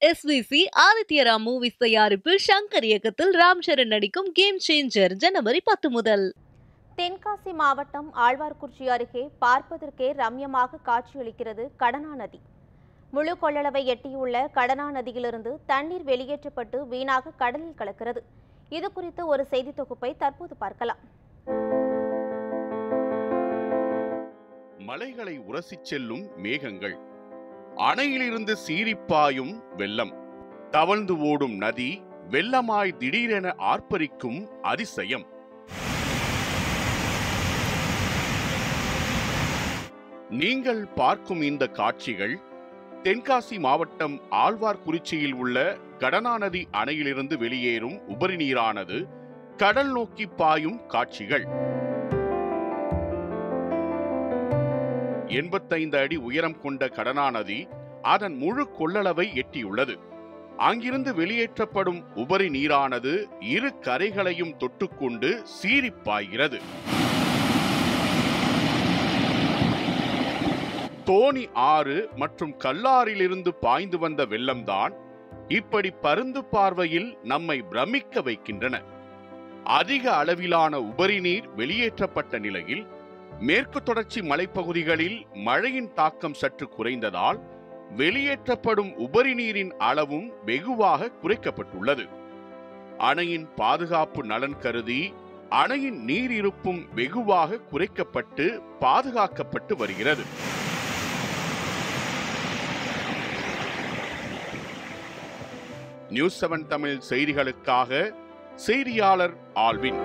SVC Adityaram movies தயாரிப்பில் ஷங்கர் இயக்கத்தில் ராம் சரண் நடிக்கும் கேம் சேஞ்சர் ஜனவரி 10 முதல். தென்காசி மாவட்டம் ஆழ்வார்குறிச்சி அருகே பார்ப்பதற்கே ரம்யமாக காட்சியளிக்கிறது கடனா நதி. முழு கொள்ளளவை எட்டியுள்ள கடனா நதியிலிருந்து தண்ணீர் வெளியேற்றப்பட்டு வீணாக கடலில் கலக்கிறது. இது குறித்து ஒரு செய்தி தொகுப்பை தற்போது பார்க்கலாம். மலைகளை உரசிச் செல்லும் மேகங்கள், அணையிலிருந்து சீரிப்பாயும் வெள்ளம், தவழ்ந்து ஓடும் நதி, வெள்ளமாய் திடீரென ஆர்ப்பரிக்கும் அதிசயம். நீங்கள் பார்க்கும் இந்த காட்சிகள் தென்காசி மாவட்டம் ஆழ்வார்குறிச்சியில் உள்ள கடனா நதி அணையிலிருந்து வெளியேறும் உபரி நீரானது கடல் நோக்கி பாயும் காட்சிகள். 85 அடி உயரம் கொண்ட கடனா நதி அதன் முழு கொள்ளளவை எட்டியுள்ளது. அங்கிருந்து வெளியேற்றப்படும் உபரி நீரானது இரு கரைகளையும் தொட்டுக்கொண்டு சீரிப்பாய்கிறது. தோணி ஆறு மற்றும் கல்லாறிலிருந்து பாய்ந்து வந்த வெள்ளம்தான் இப்படி பருந்து பார்வையில் நம்மை பிரமிக்க வைக்கின்றன. அதிக அளவிலான உபரி நீர் வெளியேற்றப்பட்ட நிலையில் மேற்கு தொடர்ச்சி மலைப்பகுதிகளில் மழையின் தாக்கம் சற்று குறைந்ததால் வெளியேற்றப்படும் உபரி நீரின் அளவும் வெகுவாக குறைக்கப்பட்டுள்ளது. அணையின் பாதுகாப்பு நலன் கருதி அணையின் நீர் இருப்பும் வெகுவாக குறைக்கப்பட்டு பாதுகாக்கப்பட்டு வருகிறது. நியூஸ் 7 தமிழ் செய்திகளுக்காக செய்தியாளர் ஆல்வின்.